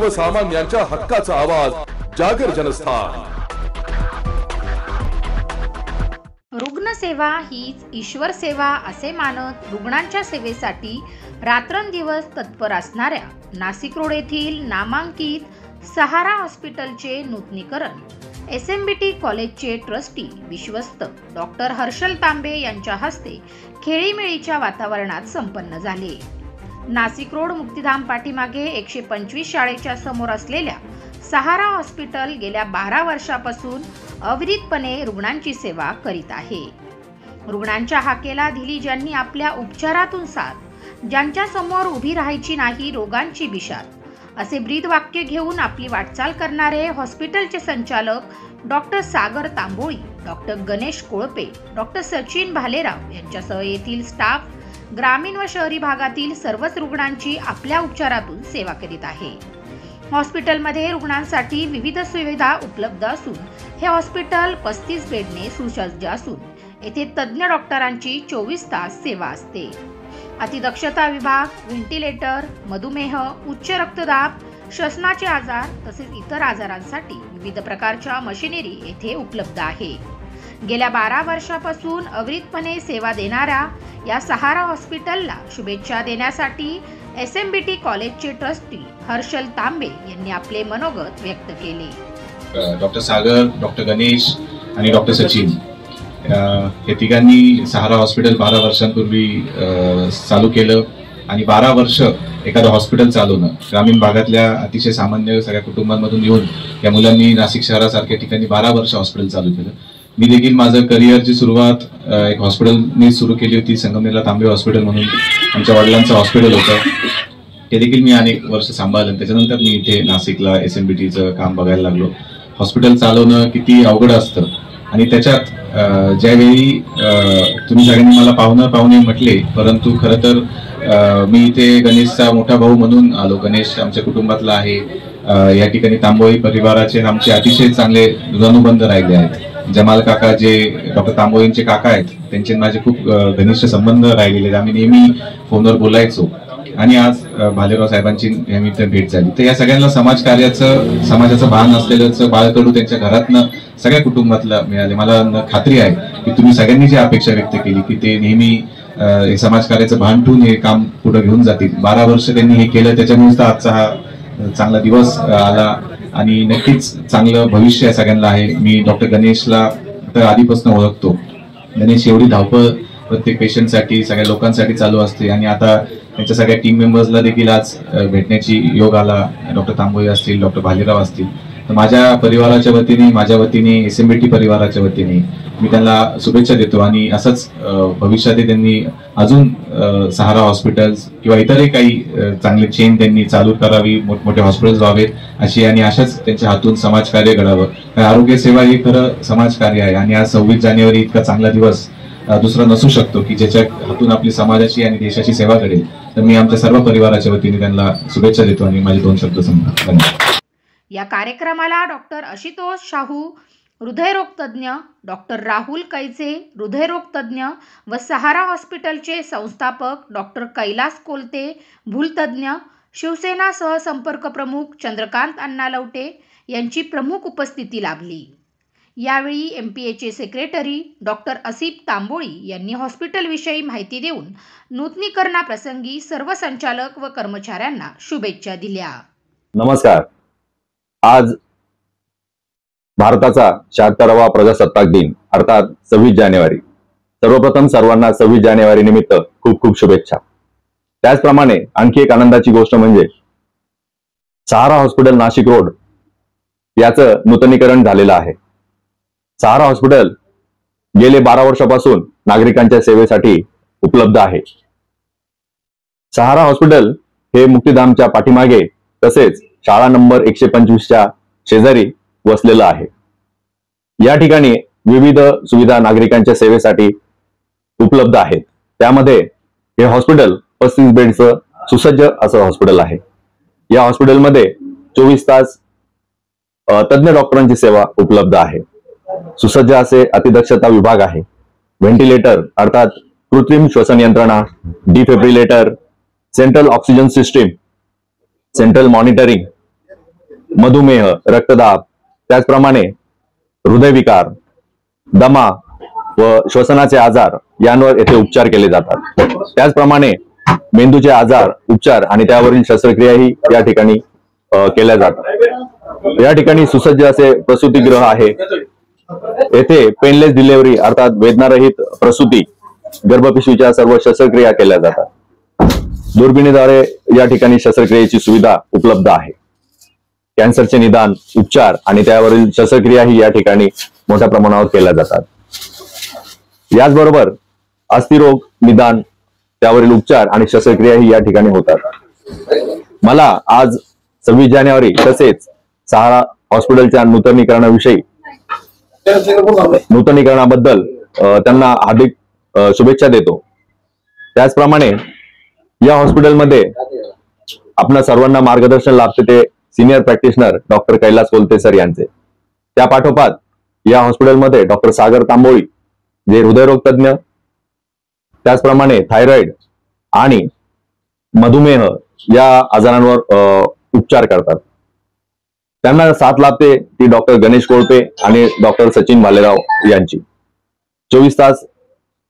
सर्वसामान्यांच्या हक्काचा आवाज जागर जनस्थान। रुग्णसेवा हीच ईश्वर सेवा असे मानत रुग्णांच्या सेवेसाठी रात्रंदिवस तत्पर असणाऱ्या नाशिक रोड येथील नामांकित सहारा हॉस्पिटलचे नूतनीकरण SMBT कॉलेजचे ट्रस्टी विश्वस्त डॉक्टर हर्षल तांबे यांच्या हस्ते खेळीमेळीच्या वातावरणात संपन्न झाले। नाशिक रोड मुक्तिधाम पाठीमागे 125 शाळेच्या समोर असलेल्या सहारा हॉस्पिटल गेल्या 12 वर्षापासून अविरतपणे रुग्णांची सेवा करीत आहे। रुग्णांच्या हाकेला दिली ज्यांनी आपल्या उपचारातून साथ, ज्यांच्या समोर उभी राहायची नाही रोगांची बिशात, असे ब्रीद वाक्य घेऊन आपली वाटचाल करणारे हॉस्पिटलचे संचालक डॉक्टर सागर तांबोळी, डॉक्टर गणेश कोळपे, डॉक्टर सचिन भालेराव यांच्यासह येथील स्टाफ ग्रामीण व शहरी भागातील सर्वच रुग्णांची आपल्या उपचारातून सेवा करीत आहे। हॉस्पिटलमध्ये रुग्णांसाठी विविध सुविधा उपलब्ध असून हे हॉस्पिटल 35 बेडने सुसज्ज असून येथे तज्ञ डॉक्टरांची 24 तास सेवा असते। अतिदक्षता विभाग, व्हेंटिलेटर, मधुमेह, उच्च रक्तदाब, श्वसनाचे आजार तसेच इतर आजारांसाठी विविध प्रकारच्या मशिनरी येथे उपलब्ध आहे। गेल्या 12 वर्षापासून अविरतपणे सेवा देणाऱ्या या सहारा हॉस्पिटलला शुभेच्छा देण्यासाठी SMBT कॉलेजचे ट्रस्टी हर्षल तांबे यांनी आपले मनोगत व्यक्त केले। डॉक्टर सागर, डॉक्टर गणेश आणि डॉक्टर सचिन हे तिघांनी सहारा हॉस्पिटल 12 वर्षांपूर्वी चालू केलं आणि 12 वर्ष एखादं हॉस्पिटल चालवणं ग्रामीण भागातल्या अतिशय सामान्य सगळ्या कुटुंबांमधून येऊन या मुलांनी नाशिक शहरासारख्या ठिकाणी 12 वर्ष हॉस्पिटल चालू केलं। मी देखील माझं करिअरची सुरुवात एक हॉस्पिटलने सुरू केली होती, संगमनेरला तांबे हॉस्पिटल म्हणून आमच्या वडिलांचं हॉस्पिटल होतं, ते देखील मी अनेक वर्ष सांभाळलं। त्याच्यानंतर मी इथे नाशिकला SMBTचं काम बघायला लागलो। हॉस्पिटल चालवणं किती अवघड असतं आणि त्याच्यात ज्यावेळी तुम्ही सगळ्यांनी मला पाहुणे म्हटले, परंतु खरं तर मी इथे गणेशचा मोठा भाऊ म्हणून आलो। गणेश आमच्या कुटुंबातला आहे। या ठिकाणी तांबोळी परिवाराचे आमचे अतिशय चांगले ऋणानुबंध राहिले आहेत। जमाल काका जे डॉक्टर तांबोळींचे काका आहेत त्यांचे माझे खूप घनिष्ठ संबंध राहिलेले आहेत। आम्ही नेहमी फोनवर बोलायचो आणि आज भालेराव साहेबांची नियमित भेट झाली। तर या सगळ्यांना समाजाचं भान असलेलं बाळकडू त्यांच्या घरातनं सगळ्या कुटुंबातलं मिळाले। मला खात्री आहे की तुम्ही सगळ्यांनी जी अपेक्षा व्यक्त केली की ते नेहमी समाजकार्याचं भान ठेवून हे काम पुढे घेऊन जातील। 12 वर्ष त्यांनी हे केलं, त्याच्यामुळे तर आजचा हा चांगला दिवस आला आणि नक्कीच चांगलं भविष्य या सगळ्यांना आहे। मी डॉक्टर गणेशला तर आधीपासून ओळखतो। गणेश एवढी धावपळ प्रत्येक पेशंटसाठी सगळ्या लोकांसाठी चालू असते आणि आता त्यांच्या सगळ्या टीम मेंबर्सला देखील आज भेटण्याची योग आला। डॉक्टर तांबोळी असतील, डॉक्टर भालेराव असतील, तर माझ्या परिवाराच्या वतीने, माझ्या वतीने, SMBT परिवाराच्या वतीने मी त्यांना शुभेच्छा देतो आणि असंच भविष्यात त्यांनी अजून सहारा हॉस्पिटल्स किंवा इतरही काही चांगले चेन त्यांनी चालू करावी, मोठमोठे हॉस्पिटल्स व्हावेत अशी, आणि अशाच त्यांच्या हातून समाजकार्य घडावं। आरोग्य सेवा ही खरं समाजकार्य आहे आणि आज 26 जानेवारी इतका चांगला दिवस दुसरा नसू शकतो की ज्याच्या हातून आपली समाजाची आणि देशाची सेवा घडेल। तर मी आमच्या सर्व परिवाराच्या वतीने त्यांना शुभेच्छा देतो आणि माझे 2 शब्द संपतात। या कार्यक्रमाला डॉक्टर आशुतोष शाहू हृदयरोग तज्ञ, डॉक्टर राहुल कैचे हृदयरोग तज्ञ व सहारा हॉस्पिटलचे संस्थापक डॉक्टर कैलास कोलते भूलतज्ञ, शिवसेना सहसंपर्क प्रमुख चंद्रकांत अण्णा लवटे यांची प्रमुख उपस्थिती लाभली। यावेळी MPAचे सेक्रेटरी डॉक्टर असिफ तांबोळी यांनी हॉस्पिटलविषयी माहिती देऊन नूतनीकरणाप्रसंगी सर्व संचालक व कर्मचाऱ्यांना शुभेच्छा दिल्या। नमस्कार। आज भारताचा 76वा प्रजासत्ताक दिन अर्थात 26 जानेवारी। सर्वप्रथम सर्वांना 26 जानेवारी निमित्त खूप खूप शुभेच्छा। त्याचप्रमाणे आणखी एक आनंदाची गोष्ट म्हणजे सहारा हॉस्पिटल नाशिक रोड याचं नूतनीकरण झालेलं आहे। सहारा हॉस्पिटल गेले 12 वर्षापासून नागरिकांच्या सेवेसाठी उपलब्ध आहे। सहारा हॉस्पिटल हे मुक्तिधामच्या पाठीमागे तसेच शाळा नंबर 125च्या शेजारी वसलेलं आहे। या ठिकाणी विविध सुविधा नागरिकांच्या सेवेसाठी उपलब्ध आहेत। त्यामध्ये हे हॉस्पिटल 35 बेडचं सुसज्ज असं हॉस्पिटल आहे। या हॉस्पिटलमध्ये 24 तास तज्ञ डॉक्टरांची सेवा उपलब्ध आहे। सुसज्ज असे अतिदक्षता विभाग आहे। व्हेंटिलेटर अर्थात कृत्रिम श्वसन यंत्रणा, defibrillator, central oxygen system, central monitoring मधुमेह, रक्तदाब, त्याचप्रमाणे हृदयविकार, दमा व श्वसनाचे आजार यांवर येथे उपचार केले जातात। त्याचप्रमाणे मेंदूचे आजार, उपचार आणि त्यावरील शस्त्रक्रियाही या ठिकाणी केल्या जातात। या ठिकाणी सुसज्ज असे प्रसूतिगृह आहे। येथे पेनलेस डिलिव्हरी अर्थात वेदनारहित प्रसूती, गर्भपिशवीच्या सर्व शस्त्रक्रिया केल्या जातात। दुर्बिणीद्वारे या ठिकाणी शस्त्रक्रियेची सुविधा उपलब्ध आहे। कॅन्सरचे निदान, उपचार आणि त्यावरील शस्त्रक्रियाही या ठिकाणी मोठ्या प्रमाणावर केल्या जातात। याचबरोबर अस्थिरोग निदान, त्यावरील उपचार आणि शस्त्रक्रियाही या ठिकाणी होतात। मला आज 26 जानेवारी तसेच सहारा हॉस्पिटलच्या नूतनीकरणाबद्दल त्यांना हार्दिक शुभेच्छा देतो। त्याचप्रमाणे या हॉस्पिटलमध्ये आपल्या सर्वांना मार्गदर्शन लाभते ते senior practitioner doctor Kailas Kolte sir यांचे। त्या पाठोपाठ या हॉस्पिटलमध्ये डॉक्टर सागर तांबोळी जे हृदयरोग तज्ञ, त्याचप्रमाणे थायरॉइड आणि मधुमेह या आजारांवर उपचार करतात। त्यांना साथ लाभते ती डॉक्टर गणेश कोळपे आणि डॉक्टर सचिन भालेराव यांची। 24 तास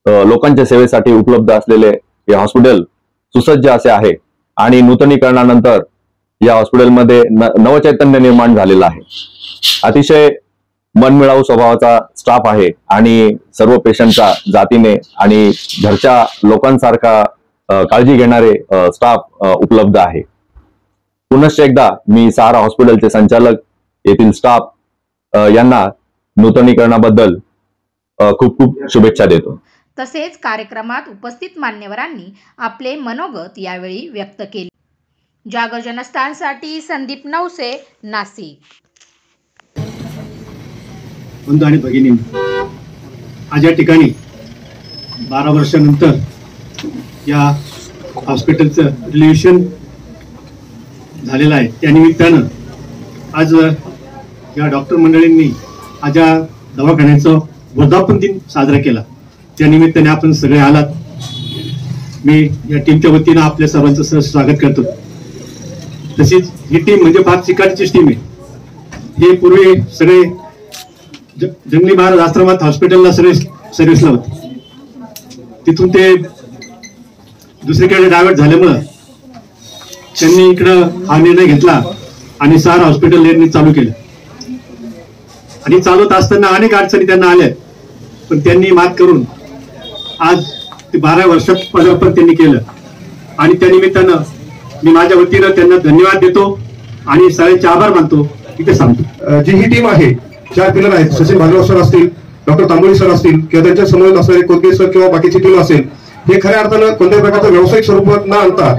लोकांच्या सेवेसाठी उपलब्ध असलेले हे हॉस्पिटल सुसज्ज असे आहे आणि नूतनीकरणानंतर या हॉस्पिटलमध्ये नवचैतन्य निर्माण झालेलं आहे। अतिशय मनमिळावू स्वभावाचा स्टाफ आहे आणि सर्व पेशंटचा जातीने आणि घरच्या लोकांसारखा काळजी घेणारे स्टाफ उपलब्ध आहे। पुनश्च एकदा मी सहारा हॉस्पिटलचे संचालक, येथील स्टाफ यांना नूतनीकरणाबद्दल खूप खूप शुभेच्छा देतो। तसेच कार्यक्रमात उपस्थित मान्यवरांनी आपले मनोगत यावेळी व्यक्त केले। जागर जनस्थानसाठी संदीप नवसे, नाशिक। बंधू आणि भगिनी, आज या ठिकाणी 12 वर्षानंतर या हॉस्पिटलचं रिलेशन झालेलं आहे। त्यानिमित्तानं आज या डॉक्टर मंडळींनी आज या दवाखान्याचा वर्धापन दिन साजरा केला। त्यानिमित्ताने आपण सगळे आलात। मी या टीमच्या वतीनं आपल्या सर्वांचं सहर्ष स्वागत करतो। तशीच ही टीम म्हणजे फार चिकाटीची टीम आहे। हे पूर्वी सगळे जंगली महाराज आश्रमात हॉस्पिटलला सर्व्हिसला होते, तिथून ते दुसरीकडे डायव्हर्ट झाल्यामुळं त्यांनी इकडं हा निर्णय घेतला आणि सहारा हॉस्पिटल यांनी चालू केलं। आणि चालवत असताना अनेक अडचणी त्यांना आल्या, पण त्यांनी मात करून आज ते 12 वर्षात पदार्पण त्यांनी केलं। आणि त्या निमित्तानं मी माझ्या वतीनं त्यांना धन्यवाद देतो आणि सगळ्यांचे आभार मानतो। इथे सांगतो जी ही टीम आहे, 4 पिलर आहेत, सचिन भालेराव सर असतील, डॉक्टर तांबोळी सर असतील किंवा त्यांच्या समोर असणारे कोलते सर किंवा बाकीची टीम असेल, हे खऱ्या अर्थानं कोणत्याही प्रकारचं व्यावसायिक स्वरूपात न आणता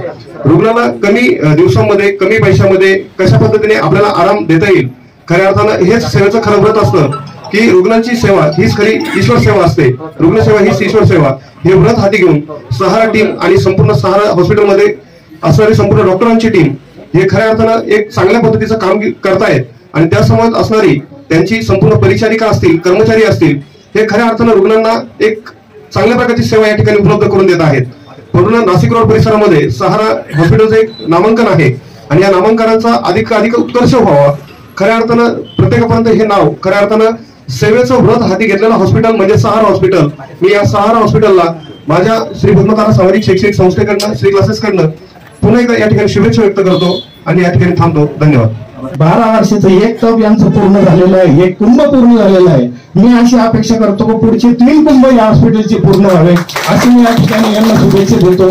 रुग्णाला कमी दिवसांमध्ये, कमी पैशामध्ये कशा पद्धतीने आपल्याला आराम देता येईल, खऱ्या अर्थानं हेच सेवेचं खरं व्रत असतं की रुग्णांची सेवा हीच खरी ईश्वर सेवा असते। रुग्णसेवा हीच ईश्वर सेवा, हे व्रत हाती घेऊन सहारा टीम आणि संपूर्ण सहारा हॉस्पिटलमध्ये असणारी संपूर्ण डॉक्टरांची टीम हे खऱ्या अर्थानं एक चांगल्या पद्धतीचं काम करतायत। आणि त्यासमोर असणारी त्यांची संपूर्ण परिचारिका असतील, कर्मचारी असतील, हे खऱ्या अर्थानं रुग्णांना एक चांगल्या प्रकारची सेवा या ठिकाणी उपलब्ध करून देत आहेत। पूर्ण नाशिक रोड परिसरामध्ये सहारा हॉस्पिटलचं एक नामांकन आहे आणि या नामांकनाचा अधिक उत्कर्ष व्हावा, खऱ्या अर्थानं प्रत्येकापर्यंत हे नाव खऱ्या अर्थानं सेवेचं व्रत हाती घेतलेलं हॉस्पिटल म्हणजे सहारा हॉस्पिटल। मी या सहारा हॉस्पिटलला माझ्या श्री भद्मतारा सामाजिक शैक्षणिक संस्थेकडनं, श्री क्लासेसकडनं पुन्हा एकदा या ठिकाणी शुभेच्छा व्यक्त करतो आणि या ठिकाणी थांबतो। धन्यवाद। 12 वर्षाचं एक तप यांचं पूर्ण झालेलं आहे, एक कुंभ पूर्ण झालेलं आहे। मी अशी अपेक्षा करतो की पुढचे 3 कुंभ या हॉस्पिटलचे पूर्ण व्हावे, अशी मी या ठिकाणी यांना शुभेच्छा देतो।